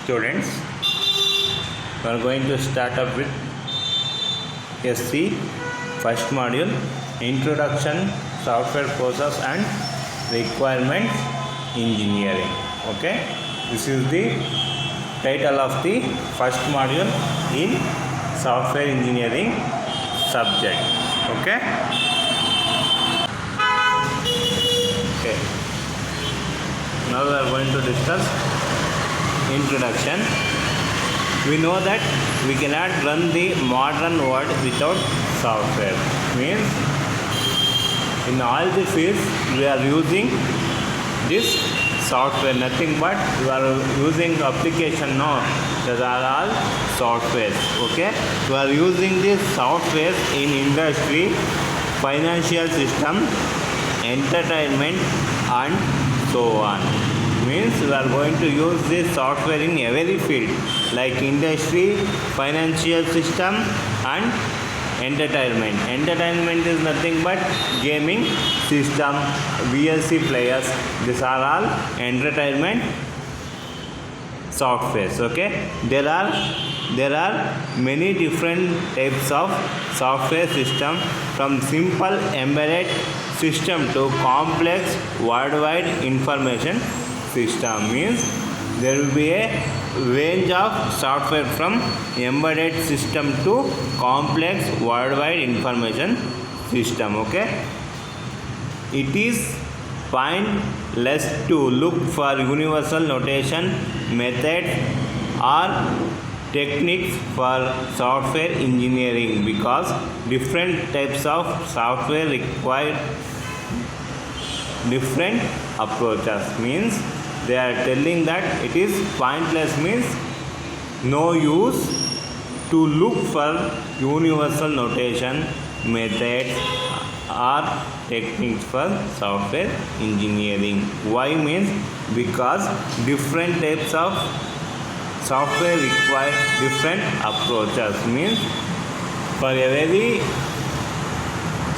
Students, we are going to start up with SC first module, Introduction, Software Process and Requirements Engineering. Okay, this is the title of the first module in software engineering subject. Okay. Okay. Now we are going to discuss introduction. We know that we cannot run the modern world without software. Means in all the fields we are using this software. Nothing but we are using application. No, those are all softwares. Okay, we are using this software in industry, financial system, entertainment, and so on. Means we are going to use this software in every field like industry, financial system and entertainment. Entertainment is nothing but gaming system, VLC players. These are all entertainment softwares. Okay, there are many different types of software system, from simple embedded system to complex worldwide information system. Means there will be a range of software from embedded system to complex worldwide information system. Okay, it is pointless to look for universal notation methods or techniques for software engineering, because different types of software require different approaches. Means they are telling that it is pointless, means no use to look for universal notation methods or techniques for software engineering. Why? Means because different types of software require different approaches. Means for every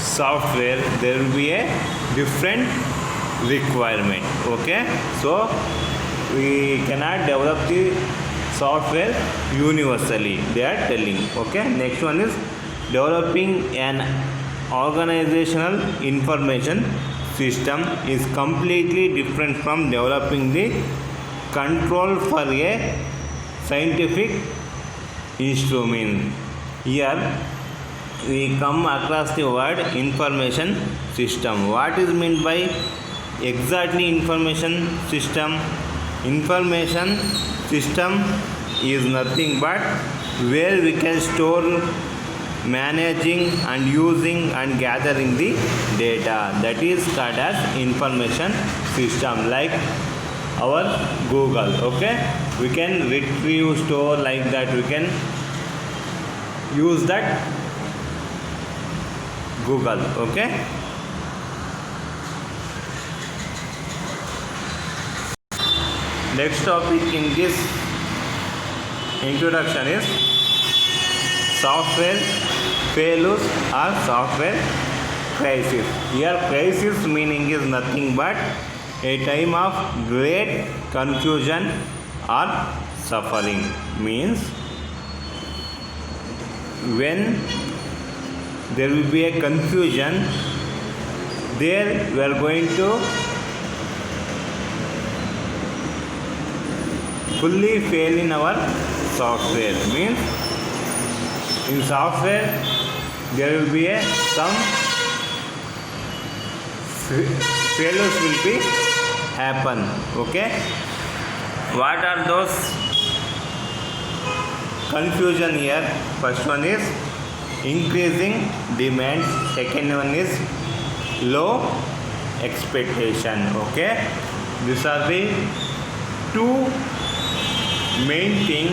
software there will be a different requirement. Okay, so we cannot develop the software universally, they are telling. Okay, next one is developing an organizational information system is completely different from developing the control for a scientific instrument. Here we come across the word information system. What is meant by exactly information system? Information system is nothing but where we can store, managing and using and gathering the data. That is called as information system, like our Google. Okay, we can retrieve, store, like that we can use that Google. Okay, next topic in this introduction is software failures or software crisis. Here crisis meaning is nothing but a time of great confusion or suffering. Means when there will be a confusion, there we are going to fully fail in our software. Means in software there will be some failures will be happen. Okay, what are those confusion here? First one is increasing demands, second one is low expectation. Okay, these are the two main thing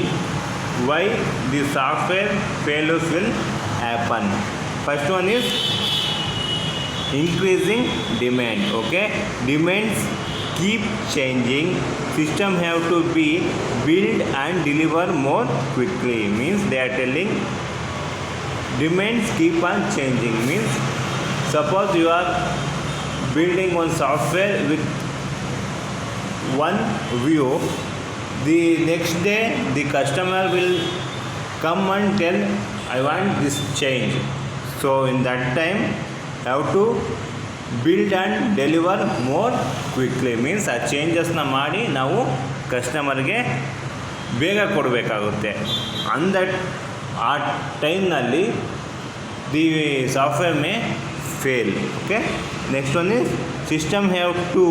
why the software failures will happen. First one is increasing demand. Okay, demands keep changing, system have to be built and deliver more quickly. Means they are telling demands keep on changing. Means suppose you are building one software with one view, The next day, the customer will come and tell, I want this change. So in that time, have to build and deliver more quickly. Means ಆ ಚೇಂಜಸ್ನ ಮಾಡಿ ನಾವು ಕಸ್ಟಮರ್ಗೆ ಬೇಗ ಕೊಡಬೇಕಾಗುತ್ತೆ. On that ಆ ಟೈಮ್ನಲ್ಲಿ the software May fail. Okay, next one is system have to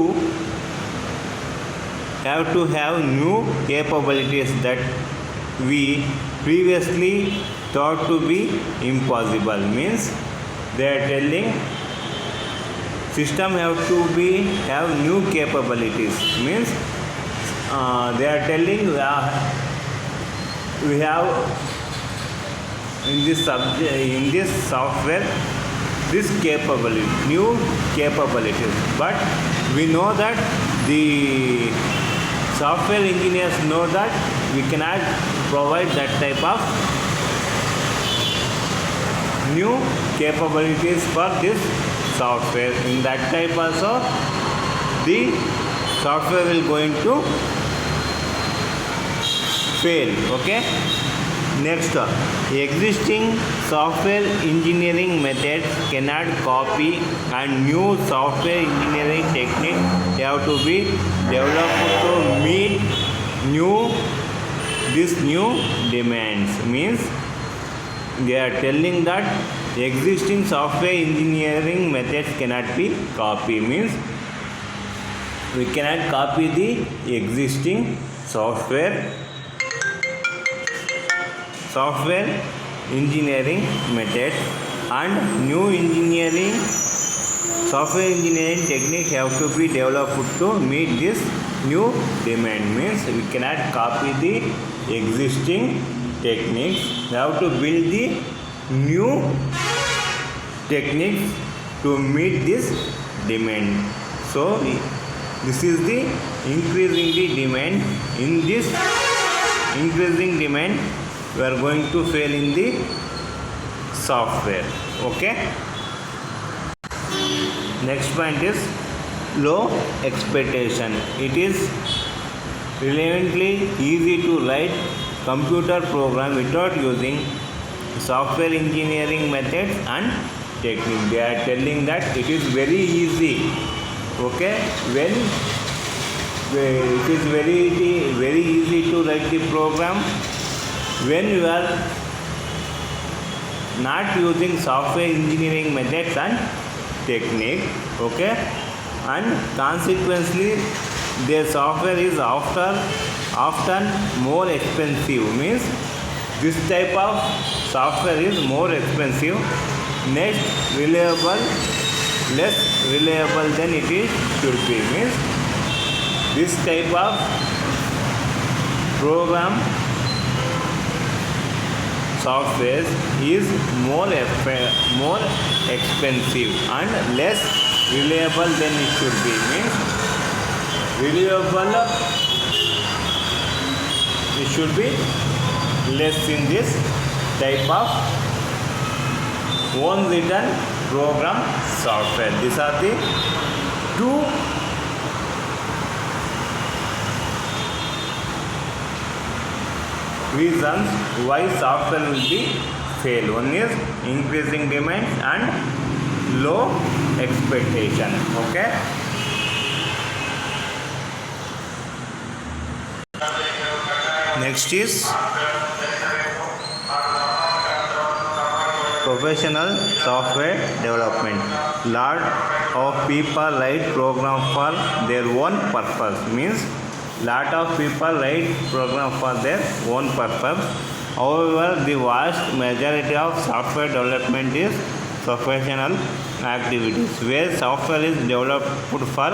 have new capabilities that we previously thought to be impossible. Means they are telling system have new capabilities. Means they are telling we have in this software this capability, new capabilities, but we know that the software engineers know that we cannot provide that type of new capabilities for this software. In that type also the software will going to fail. Okay, next existing software engineering methods cannot copy and new software engineering techniques have to be developed to meet new demands. Means they are telling that existing software engineering methods cannot be copied. Means we cannot copy the existing software engineering methods, and new software engineering techniques have to be developed to meet this new demand. Means we cannot copy the existing techniques, we have to build the new techniques to meet this demand. So this is the increasing the demand. In this increasing demand, we are going to fail in the software. Okay, next point is low expectation. It is relatively easy to write computer program without using software engineering methods and technique. They are telling that it is very easy. Okay, when it is very easy to write the program when you are not using software engineering methods and technique. Okay, and consequently their software is often more expensive. Means this type of software is more expensive, next less reliable than it is should be. Means this type of program software is more expensive and less reliable than it should be. Means reliable it should be less in this type of own written program software. These are the two reasons why software will be fail. One is increasing demand and low expectation. Okay, next is professional software development. Lot of people write program for their own purpose. Means lot of people write program for their own purpose. However, the vast majority of software development is professional activities where software is developed for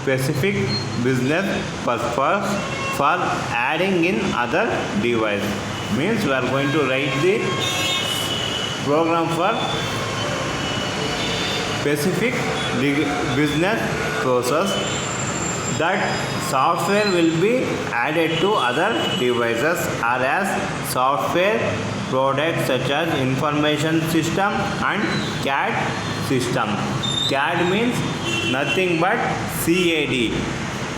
specific business purpose for adding in other device. Means we are going to write the program for specific business process. That software will be added to other devices or as software products such as information system and CAD system. CAD means nothing but CAD.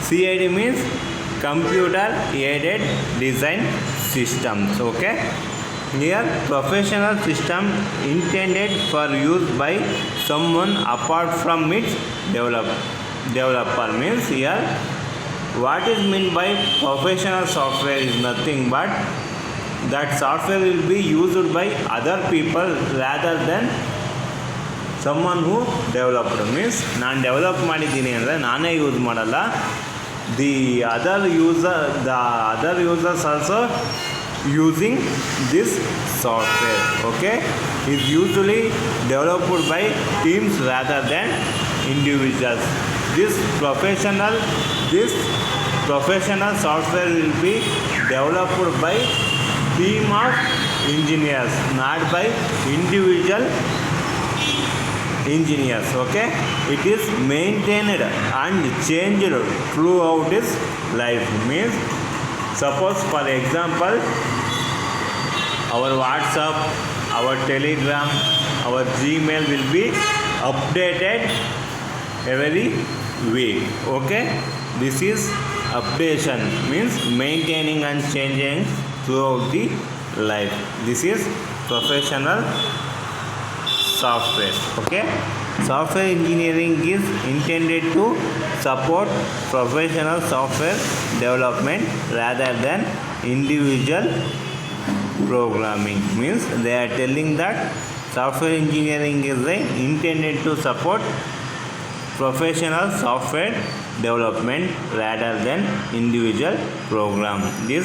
CAD means computer aided design systems. Okay, here professional system intended for use by someone apart from its developer means here what is meant by professional software is nothing but that software will be used by other people rather than someone who developed means ನಾನು develop ಮಾಡಿದ್ದೀನಿ ಅಂದರೆ ನಾನೇ use ಮಾಡಲ್ಲ the other users also using this software. Okay, is usually developed by teams rather than individuals. This professional software will be developed by team of engineers, not by individual engineers. Okay, it is maintained and changed throughout its life means suppose for example our WhatsApp, our Telegram, our Gmail will be updated every week. Okay, this is updation means maintaining and changing throughout the life. This is professional software. Okay, software engineering is intended to support professional software development rather than individual programming means they are telling that software engineering is intended to support professional software development rather than individual program. The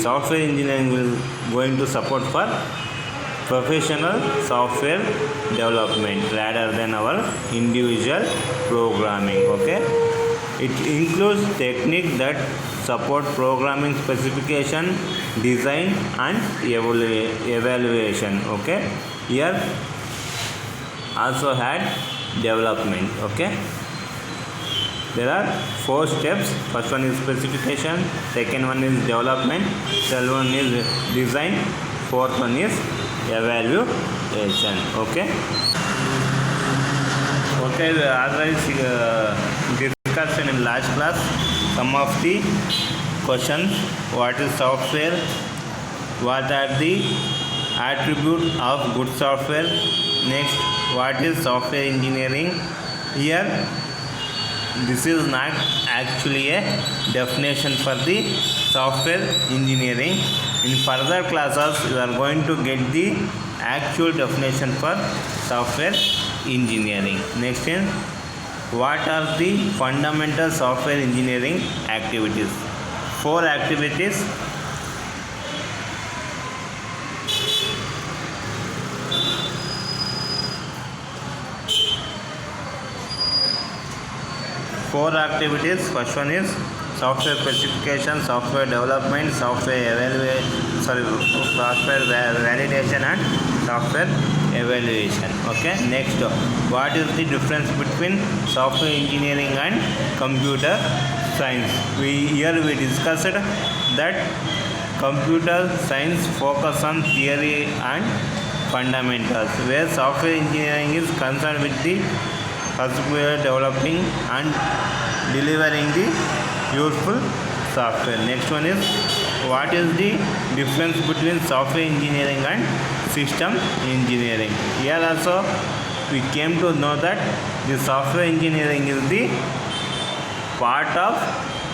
software engineering will going to support for professional software development rather than our individual programming. Okay, it includes techniques that support programming specification, design and evaluation. Okay, here also had development. Okay, there are 4 steps. First one is specification, second one is development, third one is design, fourth one is evaluation. Okay, as I discussed in last class some of the questions. What is software? What are the attributes of good software? Next, what is software engineering? Here this is not actually a definition for the software engineering. In further classes you are going to get the actual definition for software engineering. Next is what are the fundamental software engineering activities? 4 activities. First one is software specification, software development, software validation and software evaluation. Okay, next, what is the difference between software engineering and computer science? We discussed that computer science focus on theory and fundamentals, where software engineering is concerned with the hardware developing and delivering the useful software. Next one is what is the difference between software engineering and system engineering? Here also we came to know that the software engineering is the part of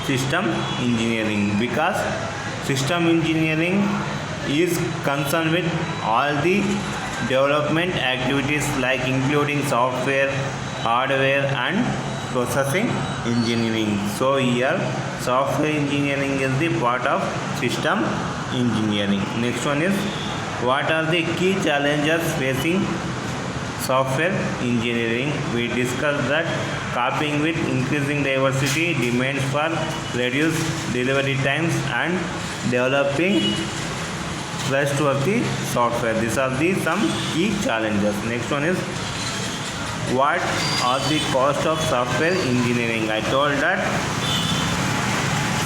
system engineering, because system engineering is concerned with all the development activities like including software, hardware and processing engineering. So here software engineering is the part of system engineering. Next one is what are the key challenges facing software engineering? We discussed that coping with increasing diversity, demands for reduced delivery times and developing trustworthy software. These are the some key challenges. Next one is what are the cost of software engineering? I told that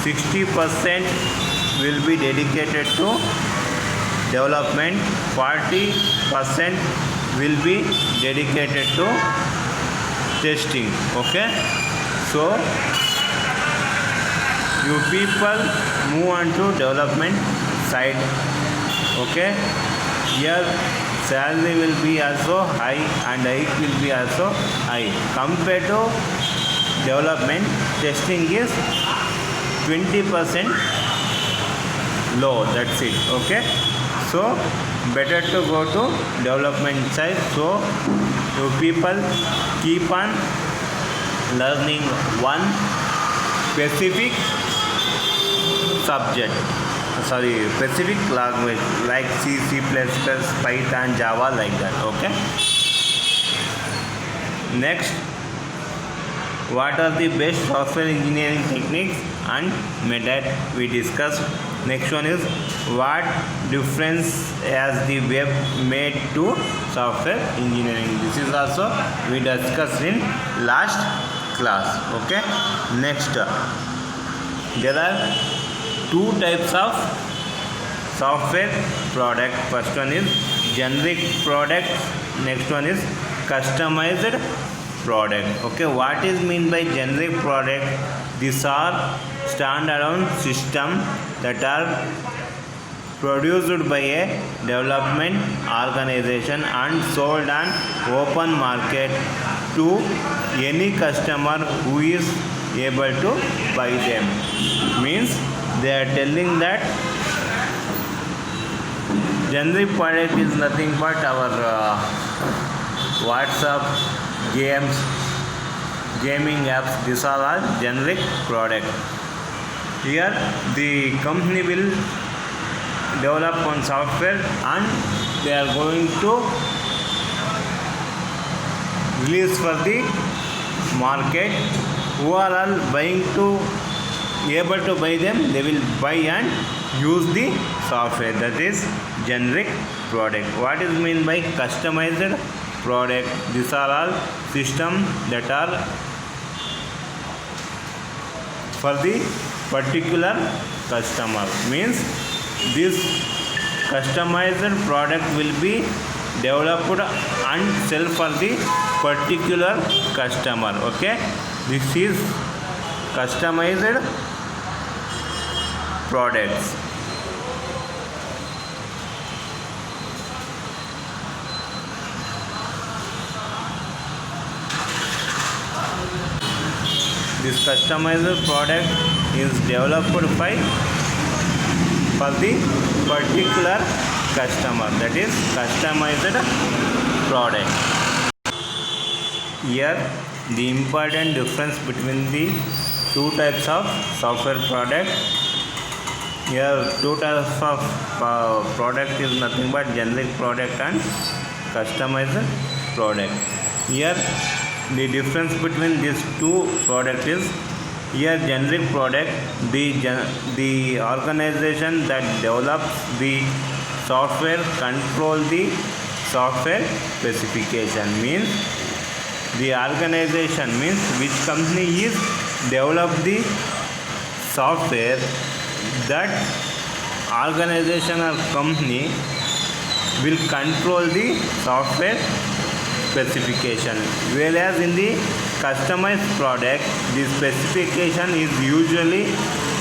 60% will be dedicated to development, 40% will be dedicated to testing. Okay, so you people move on to development side. Okay, here salary will be also high and hike will be also high. Compared to development, testing is 20% low. That's it. Okay, so better to go to development side. So you people keep on learning one specific subject, specific language like C, C++, Python, Java, like that. Okay, next, what are the best software engineering techniques and method we discussed. Next one is, what difference has the web made to software engineering. This is also we discussed in last class. Okay, next, there are two types of software product. First one is generic product, next one is customized product. Okay, what is mean by generic product? These are standalone system that are produced by a development organization and sold on open market to any customer who is able to buy them. Means they are telling that generic product is nothing but our WhatsApp, games, gaming apps. These are all generic product. Here the company will develop one software and they are going to release for the market. Who are all buying to able to buy them, they will buy and use the software. That is generic product. What is mean by customized product? These are all systems that are for the particular customer. Means this customized product will be developed and sell for the particular customer. Okay, this is customized products. This customized product is developed by for the particular customer. That is customized product. Here the important difference between the two types of software product. Here two types of product is nothing but generic product and customized product. Here the difference between these two products is, here generic product, the organization that develops the software control the software specification. Means the organization, means which company is develop the software, that organization or company will control the software specification. Whereas in the customized product, the specification is usually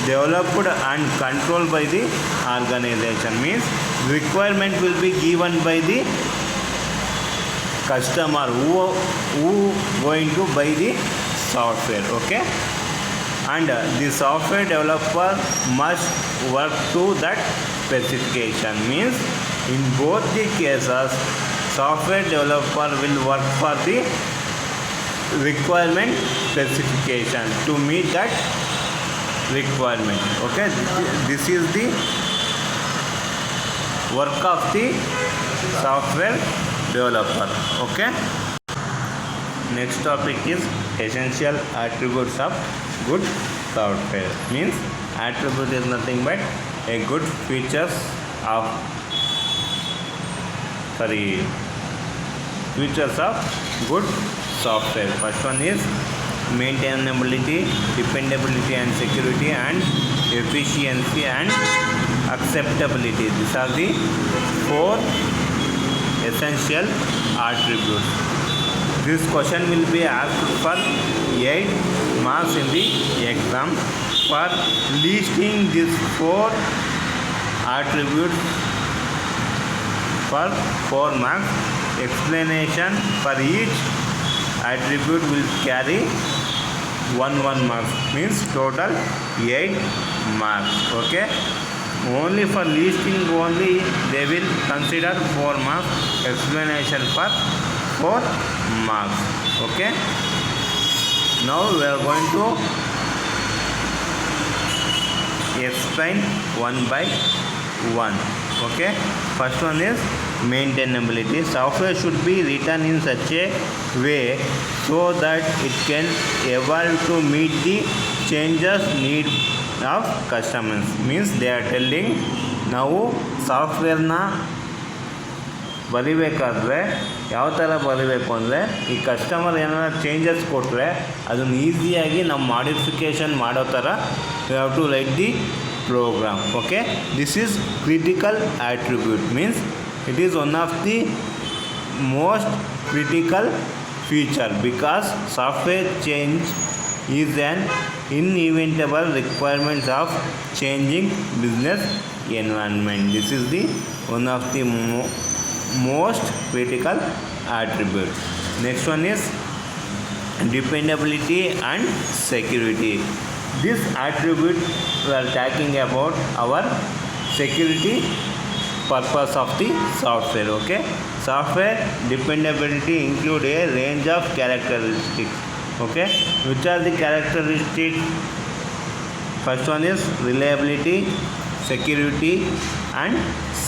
developed and controlled by the organization. Means requirement will be given by the customer who going to buy the software. Okay, and the software developer must work to that specification. Means in both the cases, software developer will work for the requirement specification to meet that requirement. Okay, this is the work of the software developer. Okay, next topic is essential attributes of good software. Means attribute is nothing but a good features of features of good software. First one is maintainability, dependability and security, and efficiency and acceptability. These are the four essential attributes. This question will be asked for 8 marks in the exam. for listing these 4 attributes for 4 marks. Explanation for each attribute will carry 1 marks, means total 8 marks. Okay, only for listing only they will consider 4 marks. Explanation for 4 marks. Okay, now we are going to explain one by one. Okay, first one is maintainability. Software should be written in such a way so that it can evolve to meet the changes need of customers. Means they are telling ನಾವು ಸಾಫ್ಟ್ವೇರ್ನ ಬರಿಬೇಕಾದ್ರೆ ಯಾವ ಥರ ಬರಿಬೇಕು ಅಂದರೆ, ಈ customer ಏನಾರ changes ಕೊಟ್ಟರೆ ಅದನ್ನು ಈಸಿಯಾಗಿ ನಾವು ಮಾಡಿಫಿಕೇಷನ್ ಮಾಡೋ ಥರ we have to write the program. Okay, this is critical attribute, means it is one of the most critical feature because software change is an inevitable requirement of changing business environment. This is the one of the most critical attribute. Next one is dependability and security. This attribute we are talking about our security purpose of the software. Okay, software dependability include a range of characteristics. Okay, which are the characteristics? First one is reliability, security and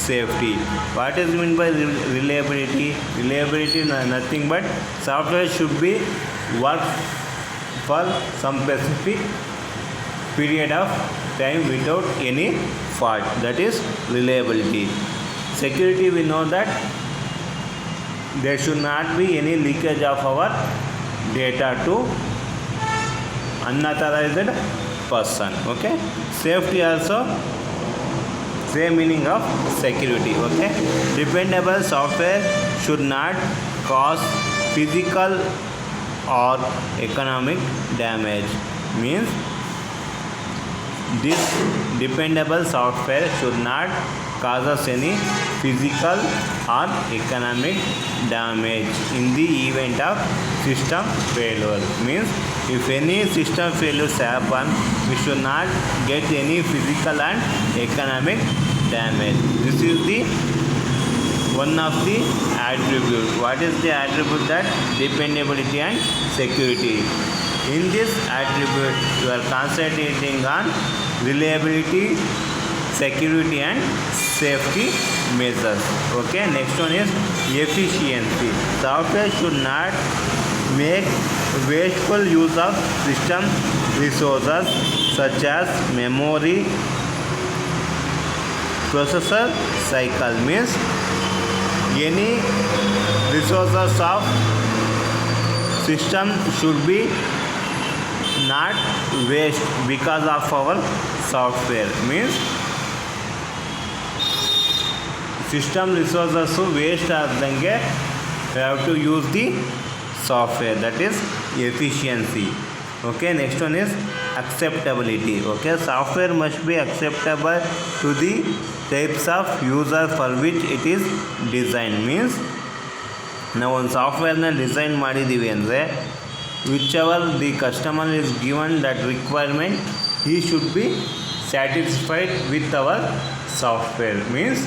safety. What is meant by reliability? Reliability nothing but software should be work for some specific period of time without any fault. That is reliability. Security, we know that there should not be any leakage of our data to unauthorized person. Okay, safety also same meaning of security. Okay, dependable software should not cause physical or economic damage. Means this dependable software should not cause us any physical or economic damage in the event of system failure. Means if any system failures happen, we should not get any physical and economic damage. This is the one of the attribute. What is the attribute? That dependability and security. In this attribute you are concentrating on reliability, security and safety measures. Okay, next one is efficiency. Software should not make wasteful use of system resources such as memory, processor cycle. Means any resources of system should be not waste because of our software. Means system resources waste ಆದಂಗೆ we have to use the software. That is efficiency. Okay, next one is acceptability. Okay, software must be acceptable to the types of user for which it is designed. Means ನಾವು ಒಂದು ಸಾಫ್ಟ್ವೇರ್ನ design ಮಾಡಿದ್ದೀವಿ ಅಂದರೆ which ever the customer is given that requirement he should be satisfied with our software. Means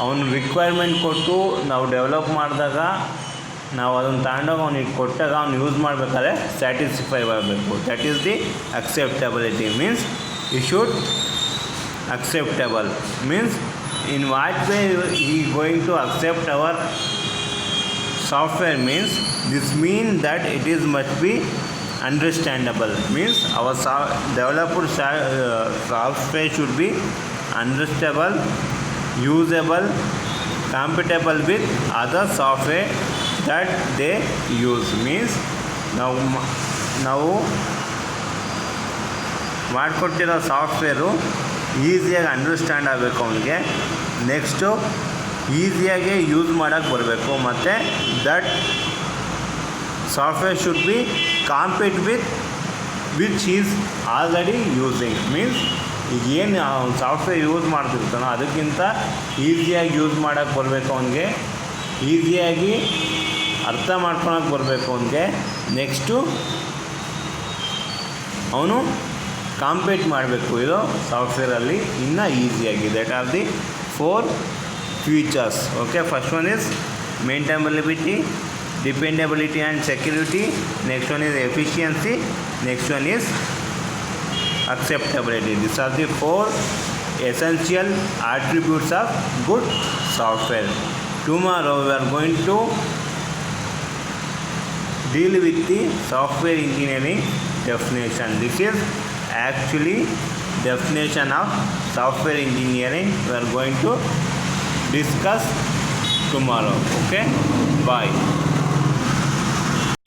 ಅವನು requirement ಕೊಟ್ಟು ನಾವು develop ಮಾಡಿದಾಗ ನಾವು ಅದನ್ನು ತಗೊಂಡೋಗಿ ಅವ್ನಿಗೆ ಕೊಟ್ಟಾಗ ಅವ್ನು ಯೂಸ್ ಮಾಡಬೇಕಾದ್ರೆ ಸ್ಯಾಟಿಸ್ಫೈ ಆಗಬೇಕು. That is the acceptability. Means you should acceptable. Means in what way he going to accept our software? Means this mean that it is must be understandable. Means our developer software should be understandable, usable, compatible with other software that they use. Means ನಾವು ಮಾಡಿಕೊಟ್ಟಿರೋ software ಈಸಿಯಾಗಿ understand ಆಗಬೇಕು ಅವನಿಗೆ. Next ಈಸಿಯಾಗಿ use ಮಾಡೋಕ್ಕೆ ಬರಬೇಕು. ಮತ್ತು that software should be compete with which is already using means ಈಗ ಏನು ಸಾಫ್ಟ್ವೇರ್ ಯೂಸ್ ಮಾಡ್ತಿರ್ತಾನೋ ಅದಕ್ಕಿಂತ ಈಸಿಯಾಗಿ ಯೂಸ್ ಮಾಡೋಕ್ಕೆ ಬರಬೇಕು ಅವನಿಗೆ, ಈಸಿಯಾಗಿ ಅರ್ಥ ಮಾಡ್ಕೊಳಕ್ಕೆ ಬರಬೇಕು ಅವನಿಗೆ. ನೆಕ್ಸ್ಟು ಅವನು ಕಾಂಪೀಟ್ ಮಾಡಬೇಕು ಇದು ಸಾಫ್ಟ್ವೇರಲ್ಲಿ ಇನ್ನೂ ಈಸಿಯಾಗಿ. That are the 4 features. Okay, first one is maintainability, dependability and security. Next one is efficiency. Next one is acceptability. These are the 4 essential attributes of good software. Tomorrow we are going to deal with the software engineering definition. This is actually definition of software engineering. We are going to discuss tomorrow. Okay, bye.